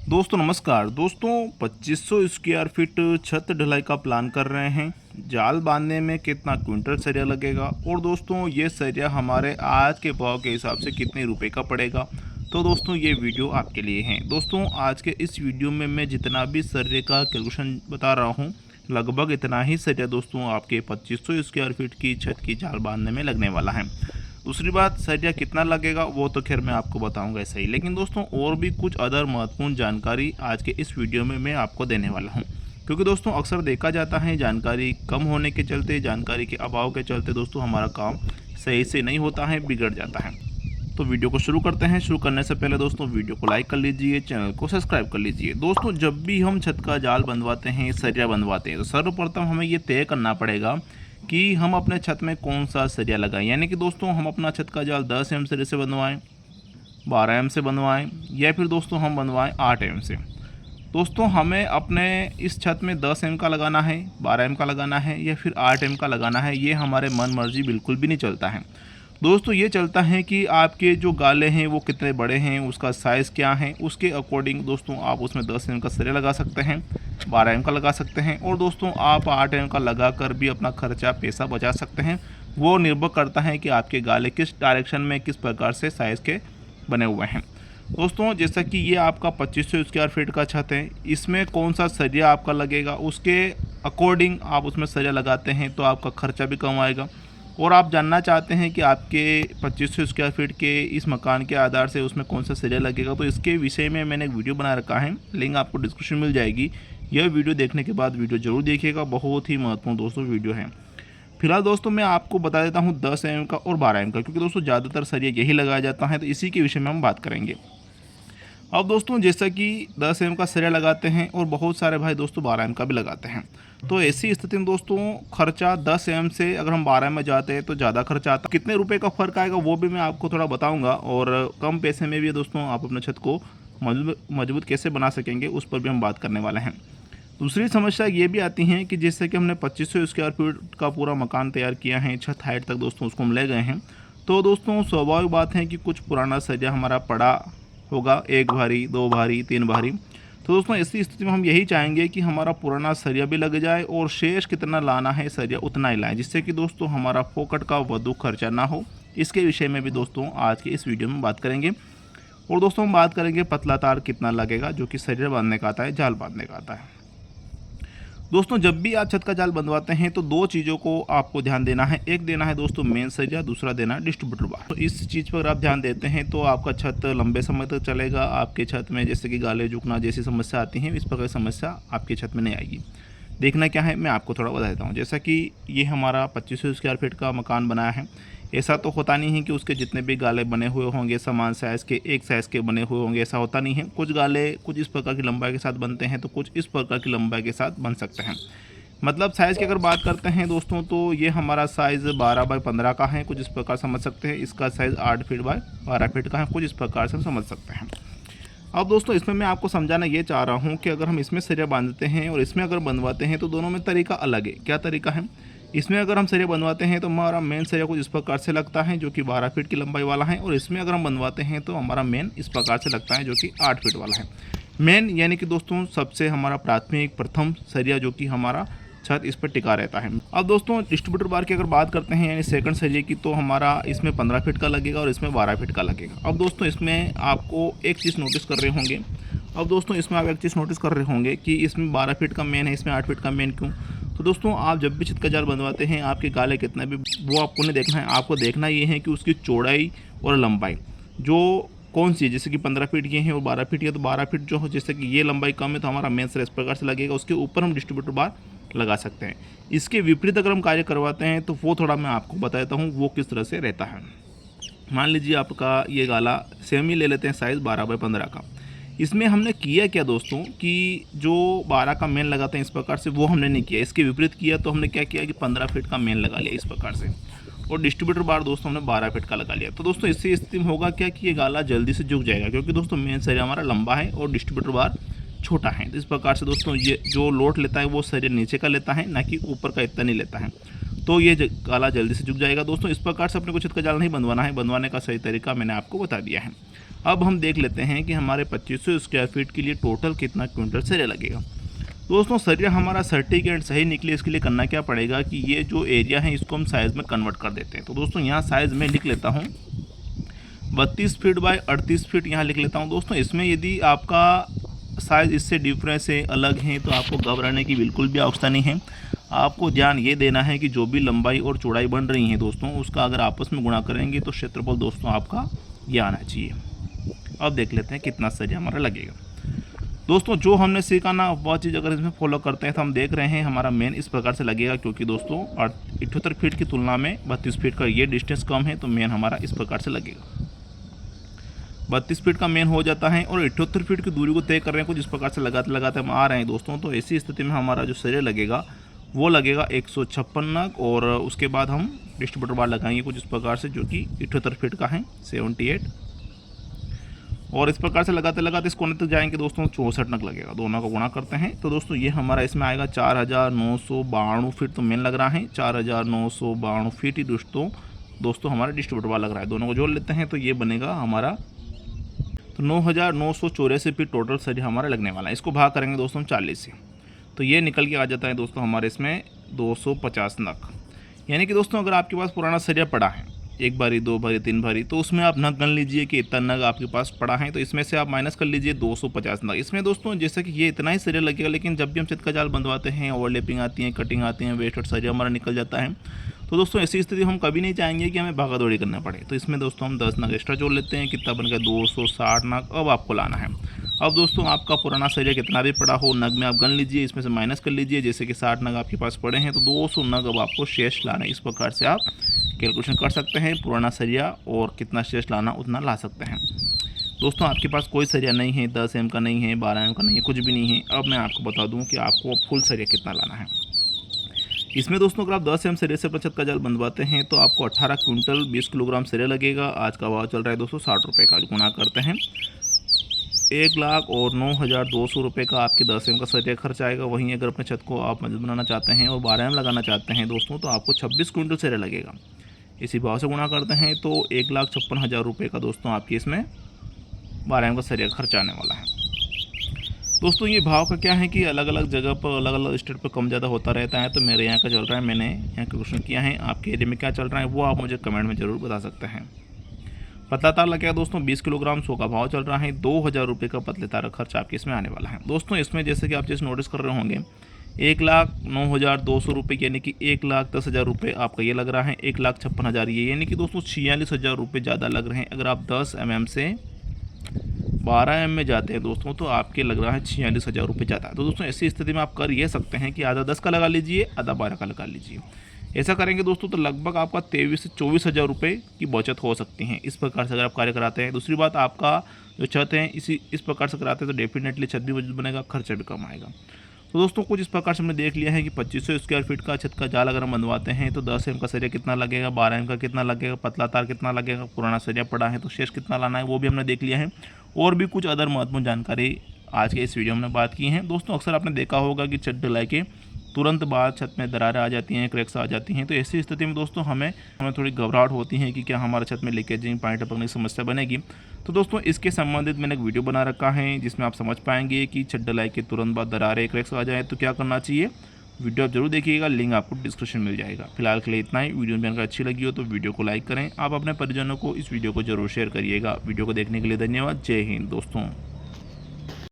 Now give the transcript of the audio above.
दोस्तों नमस्कार। दोस्तों 2500 स्क्वायर फीट छत ढलाई का प्लान कर रहे हैं। जाल बांधने में कितना क्विंटल सरिया लगेगा और दोस्तों ये सरिया हमारे आज के भाव के हिसाब से कितने रुपए का पड़ेगा। तो दोस्तों ये वीडियो आपके लिए है। दोस्तों आज के इस वीडियो में मैं जितना भी सरिया का कैलकुलेशन बता रहा हूँ लगभग इतना ही सरिया दोस्तों आपके 2500 स्क्वायर फीट की छत की जाल बांधने में लगने वाला है। दूसरी बात सरिया कितना लगेगा वो तो खैर मैं आपको बताऊंगा ऐसा ही, लेकिन दोस्तों और भी कुछ अदर महत्वपूर्ण जानकारी आज के इस वीडियो में मैं आपको देने वाला हूं। क्योंकि दोस्तों अक्सर देखा जाता है जानकारी कम होने के चलते, जानकारी के अभाव के चलते दोस्तों हमारा काम सही से नहीं होता है, बिगड़ जाता है। तो वीडियो को शुरू करते हैं। शुरू करने से पहले दोस्तों वीडियो को लाइक कर लीजिए, चैनल को सब्सक्राइब कर लीजिए। दोस्तों जब भी हम छत का जाल बनवाते हैं, सरिया बनवाते हैं, तो सर्वप्रथम हमें ये तय करना पड़ेगा कि हम अपने छत में कौन सा सरिया लगाएं। यानी कि दोस्तों हम अपना छत का जाल 10 एम सरिया से बनवाएं, 12 एम से बनवाएं या फिर दोस्तों हम बनवाएं 8 एम से। दोस्तों हमें अपने इस छत में 10 एम का लगाना है, 12 एम का लगाना है या फिर 8 एम का लगाना है, ये हमारे मन मर्जी बिल्कुल भी नहीं चलता है। दोस्तों ये चलता है कि आपके जो गाले हैं वो कितने बड़े हैं, उसका साइज़ क्या है, उसके अकॉर्डिंग दोस्तों आप उसमें 10 एम का सरिया लगा सकते हैं, 12 एम का लगा सकते हैं और दोस्तों आप 8 एम का लगा कर भी अपना खर्चा पैसा बचा सकते हैं। वो निर्भर करता है कि आपके गाले किस डायरेक्शन में किस प्रकार से साइज़ के बने हुए हैं। दोस्तों जैसा कि ये आपका 2500 स्क्वायर फीट का छत है, इसमें कौन सा सरिया आपका लगेगा उसके अकॉर्डिंग आप उसमें सरिया लगाते हैं तो आपका खर्चा भी कम आएगा। और आप जानना चाहते हैं कि आपके 2500 स्क्वायर फीट के इस मकान के आधार से उसमें कौन सा सरिया लगेगा, तो इसके विषय में मैंने एक वीडियो बना रखा है, लिंक आपको डिस्क्रिप्शन मिल जाएगी। यह वीडियो देखने के बाद वीडियो जरूर देखिएगा, बहुत ही महत्वपूर्ण दोस्तों वीडियो है। फिलहाल दोस्तों मैं आपको बता देता हूँ 10 एम का और 12 एम का, क्योंकि दोस्तों ज़्यादातर सरिया यही लगाया जाता है, तो इसी के विषय में हम बात करेंगे। अब दोस्तों जैसा कि 10 एम का सरिया लगाते हैं और बहुत सारे भाई दोस्तों 12 एम का भी लगाते हैं, तो ऐसी स्थिति में दोस्तों खर्चा 10 एम से अगर हम 12 एम में जाते हैं तो ज़्यादा खर्चा आता है। कितने रुपए का फ़र्क आएगा वो भी मैं आपको थोड़ा बताऊंगा, और कम पैसे में भी दोस्तों आप अपने छत को मजबूत कैसे बना सकेंगे उस पर भी हम बात करने वाले हैं। दूसरी समस्या ये भी आती है कि जैसे कि हमने 2500 स्क्वायर फीट का पूरा मकान तैयार किया है, छत हाइट तक दोस्तों उसको हम ले गए हैं, तो दोस्तों स्वाभाविक बात है कि कुछ पुराना सरिया हमारा पड़ा होगा, 1 भारी, 2 भारी, 3 भारी। तो दोस्तों ऐसी स्थिति में हम यही चाहेंगे कि हमारा पुराना सरिया भी लग जाए और शेष कितना लाना है सरिया उतना ही लाएं, जिससे कि दोस्तों हमारा फोकट का वाधू खर्चा ना हो। इसके विषय में भी दोस्तों आज के इस वीडियो में बात करेंगे। और दोस्तों हम बात करेंगे पतला तार कितना लगेगा, जो कि सरिया बांधने का आता है, जाल बांधने का आता है। दोस्तों जब भी आप छत का जाल बनवाते हैं तो 2 चीज़ों को आपको ध्यान देना है। एक देना है दोस्तों मेन सरिया, दूसरा देना है डिस्ट्रीब्यूटर बार। तो इस चीज़ पर आप ध्यान देते हैं तो आपका छत लंबे समय तक चलेगा। आपके छत में जैसे कि गाले झुकना जैसी समस्या आती है, इस प्रकार की समस्या आपकी छत में नहीं आएगी। देखना क्या है मैं आपको थोड़ा बता देता हूँ। जैसा कि ये हमारा 2500 स्क्वायर फीट का मकान बनाया है, ऐसा तो होता नहीं है कि उसके जितने भी गाले बने हुए होंगे समान साइज़ के, एक साइज़ के बने हुए होंगे, ऐसा होता नहीं है। कुछ गाले कुछ इस प्रकार की लंबाई के साथ बनते हैं तो कुछ इस प्रकार की लंबाई के साथ बन सकते हैं। मतलब साइज़ की अगर बात करते हैं दोस्तों तो ये हमारा साइज़ 12 बाई 15 का है, कुछ इस प्रकार समझ सकते हैं। इसका साइज़ 8 फीट बाय 12 फीट का है, कुछ इस प्रकार से हम समझ सकते हैं। अब दोस्तों इसमें मैं आपको समझाना ये चाह रहा हूँ कि अगर हम इसमें सरिया बांधते हैं और इसमें अगर बनवाते हैं तो दोनों में तरीका अलग है। क्या तरीका है? इसमें अगर हम सरिया बनवाते हैं तो हमारा मेन सरिया कुछ इस प्रकार से लगता है जो कि 12 फीट की लंबाई वाला है, और इसमें अगर हम बनवाते हैं तो हमारा मेन इस प्रकार से लगता है जो कि 8 फीट वाला है। मेन यानी कि दोस्तों सबसे हमारा प्राथमिक प्रथम सरिया जो कि हमारा छत इस पर टिका रहता है। अब दोस्तों डिस्ट्रीब्यूटर बार की अगर बात करते हैं यानी सेकंड सरिये की, तो हमारा इसमें 15 फीट का लगेगा और इसमें 12 फीट का लगेगा। अब दोस्तों इसमें आपको एक चीज़ नोटिस कर रहे होंगे। अब दोस्तों इसमें आप एक चीज़ नोटिस कर रहे होंगे कि इसमें 12 फीट का मेन है, इसमें 8 फीट का मेन क्यों? तो दोस्तों आप जब भी छत का जाल बनवाते हैं आपके गाले कितना भी वो आपको नहीं देखना है, आपको देखना ये है कि उसकी चौड़ाई और लंबाई जो कौन सी है। जैसे कि 15 फीट ये है और 12 फीट ये, तो 12 फीट जो हो, जैसे कि ये लंबाई कम है तो हमारा मेन सर इस प्रकार से लगेगा, उसके ऊपर हम डिस्ट्रीब्यूटर बार लगा सकते हैं। इसके विपरीत अगर हम कार्य करवाते हैं तो वो थोड़ा मैं आपको बता देता हूँ वो किस तरह से रहता है। मान लीजिए आपका ये गाला सेम ही ले लेते हैं, साइज़ 12 बाई 15 का। इसमें हमने किया क्या दोस्तों कि जो 12 का मेन लगाते हैं इस प्रकार से वो हमने नहीं किया, इसके विपरीत किया। तो हमने क्या किया कि 15 फीट का मेन लगा लिया इस प्रकार से, और डिस्ट्रीब्यूटर बार दोस्तों हमने 12 फीट का लगा लिया। तो दोस्तों इससे स्थिति में होगा क्या कि ये गाला जल्दी से झुक जाएगा, क्योंकि दोस्तों मेन सरिया हमारा लंबा है और डिस्ट्रीब्यूटर बार छोटा है। तो इस प्रकार से दोस्तों ये जो लोड लेता है वो सरिया नीचे का लेता है, ना कि ऊपर का इतना नहीं लेता है। तो ये गाला जल्दी से झुक जाएगा। दोस्तों इस प्रकार से अपने को छत का जाल नहीं बनवाना है, बनवाने का सही तरीका मैंने आपको बता दिया है। अब हम देख लेते हैं कि हमारे 2500 स्क्वायर फीट के लिए टोटल कितना क्विंटल सरिया लगेगा। दोस्तों सरिया हमारा सटीक एंड सही निकले इसके लिए करना क्या पड़ेगा कि ये जो एरिया है इसको हम साइज़ में कन्वर्ट कर देते हैं। तो दोस्तों यहाँ साइज़ में लिख लेता हूँ 32 फीट बाय 38 फीट यहाँ लिख लेता हूँ। दोस्तों इसमें यदि आपका साइज़ इससे डिफरेंस है, अलग हैं, तो आपको घबराने की बिल्कुल भी आवश्यकता नहीं है। आपको ध्यान ये देना है कि जो भी लंबाई और चौड़ाई बन रही है दोस्तों उसका अगर आपस में गुणा करेंगे तो क्षेत्रफल दोस्तों आपका ये आना चाहिए। अब देख लेते हैं कितना सरिया हमारा लगेगा। दोस्तों जो हमने सीखा ना वह चीज़ अगर इसमें फॉलो करते हैं तो हम देख रहे हैं हमारा मेन इस प्रकार से लगेगा, क्योंकि दोस्तों 78 फीट की तुलना में 32 फीट का ये डिस्टेंस कम है तो मेन हमारा इस प्रकार से लगेगा। 32 फीट का मेन हो जाता है और 78 फीट की दूरी को तय कर रहे हैं कुछ इस प्रकार से लगाते लगाते हम आ रहे हैं दोस्तों। तो ऐसी स्थिति में हमारा जो सरिया लगेगा वो लगेगा 156 नग, और उसके बाद हम डिस्ट्रीब्यूटर बार लगाएंगे कुछ इस प्रकार से जो कि 78 फीट का है 78, और इस प्रकार से लगाते लगाते इस कोने तक जाएंगे दोस्तों 64 नग लगेगा। दोनों को गुणा करते हैं तो दोस्तों ये हमारा इसमें आएगा 4992 फीट तो मेन लग रहा है, 4992 फीट ही दोस्तों हमारा डिस्ट्रीब्यूटर बार लग रहा है। दोनों को जोड़ लेते हैं तो ये बनेगा हमारा तो 9984 फीट टोटल सरिया हमारा लगने वाला है। इसको भाग करेंगे दोस्तों 40 से तो ये निकल के आ जाता है दोस्तों हमारे इसमें 250 नग। यानी कि दोस्तों अगर आपके पास पुराना सरिया पड़ा है 1 बारी 2 बारी 3 बारी तो उसमें आप नग गन लीजिए कि इतना नग आपके पास पड़ा है, तो इसमें से आप माइनस कर लीजिए 250 नग। इसमें दोस्तों जैसे कि ये इतना ही सरिया लगेगा, लेकिन जब भी हम छत का जाल बंधवाते हैं ओवरलैपिंग आती है, कटिंग आती है, वेस्टेड सरिया हमारा निकल जाता है। तो दोस्तों ऐसी स्थिति हम कभी नहीं चाहेंगे कि हमें भागा दौड़ी करना पड़े। तो इसमें दोस्तों हम 10 नग एक्स्ट्रा जोड़ लेते हैं, कितना बन गया 260 नग। अब आपको लाना है, अब दोस्तों आपका पुराना सरिया कितना भी पड़ा हो नग में आप गन लीजिए, इसमें से माइनस कर लीजिए। जैसे कि 60 नग आपके पास पड़े हैं तो 200 नग अब आपको शेष लाना है। इस प्रकार से आप कैलकुलेशन कर सकते हैं, पुराना सरिया और कितना शेष लाना उतना ला सकते हैं। दोस्तों आपके पास कोई सरिया नहीं है, 10 एम का नहीं है, 12 एम का नहीं है, कुछ भी नहीं है। अब मैं आपको बता दूं कि आपको फुल सरिया कितना लाना है। इसमें दोस्तों अगर आप 10 एम सरिया से अपना छत का जाल बंधवाते हैं तो आपको 18 क्विंटल 20 किलोग्राम सरिया लगेगा। आज का भाव चल रहा है दोस्तों 60 रुपये का। गुणा करते हैं 1,09,200 रुपये का आपके 10 एम का सरिया खर्च आएगा। वहीं अगर अपने छत को आप मजबूत बनाना चाहते हैं और 12 एम लगाना चाहते हैं दोस्तों तो आपको 26 क्विंटल सरिया लगेगा। इसी भाव से गुणा करते हैं तो 1,56,000 रुपये का दोस्तों आपके इसमें 12 एम का सरिया खर्च आने वाला है। दोस्तों ये भाव का क्या है कि अलग अलग जगह पर अलग अलग स्टेट पर कम ज़्यादा होता रहता है। तो मेरे यहाँ का चल रहा है, मैंने यहाँ का क्वेश्चन किया है। आपके एरिया में क्या चल रहा है वो आप मुझे कमेंट में ज़रूर बता सकते हैं। पतला तार लगेगा दोस्तों 20 किलोग्राम 100 का भाव चल रहा है। 2,000 रुपये का पतले तार का खर्च आपके इसमें आने वाला है। दोस्तों इसमें जैसे कि आप चीज़ नोटिस कर रहे होंगे 1,09,200 रुपये यानी कि 1,10,000 रुपये आपका ये लग रहा है, 1,56,000 ये यानी कि दोस्तों 46,000 रुपये ज़्यादा लग रहे हैं। अगर आप 10 mm से 12 mm में जाते हैं दोस्तों तो आपके लग रहा है 46,000 रुपये ज़्यादा। तो दोस्तों ऐसी स्थिति में आप कर ये सकते हैं कि आधा 10 का लगा लीजिए, आधा 12 का लगा लीजिए। ऐसा करेंगे दोस्तों तो लगभग आपका 23 से 24,000 रुपये की बचत हो सकती है इस प्रकार से अगर आप कार्य कराते हैं। दूसरी बात आपका जो छत है इस प्रकार से कराते हैं तो डेफिनेटली छत भी मजबूत बनेगा, खर्चा भी कम आएगा। तो दोस्तों कुछ इस प्रकार से हमने देख लिया है कि 2500 स्क्वायर फीट का छत का जाल अगर हम बनवाते हैं तो 10 एम का सरिया कितना लगेगा, 12 एम का कितना लगेगा, पतला तार कितना लगेगा, पुराना सरिया पड़ा है तो शेष कितना लाना है वो भी हमने देख लिया है। और भी कुछ अदर महत्वपूर्ण जानकारी आज के इस वीडियो में हमने बात की है। दोस्तों अक्सर आपने देखा होगा कि छत ढलाई के तुरंत बाद छत में दरारें आ जाती हैं, क्रैक्स आ जाती हैं। तो ऐसी स्थिति में दोस्तों हमें थोड़ी घबराहट होती है कि क्या हमारे छत में लीकेजिंग पानी टपकने की समस्या बनेगी। तो दोस्तों इसके संबंधित मैंने एक वीडियो बना रखा है जिसमें आप समझ पाएंगे कि छत ढलाई के तुरंत बाद दरारें क्रैक्स आ जाए तो क्या करना चाहिए। वीडियो आप जरूर देखिएगा, लिंक आपको डिस्क्रिप्शन मिल जाएगा। फिलहाल के लिए इतना ही। वीडियो में अगर अच्छी लगी हो तो वीडियो को लाइक करें। आप अपने परिजनों को इस वीडियो को जरूर शेयर करिएगा। वीडियो को देखने के लिए धन्यवाद। जय हिंद दोस्तों।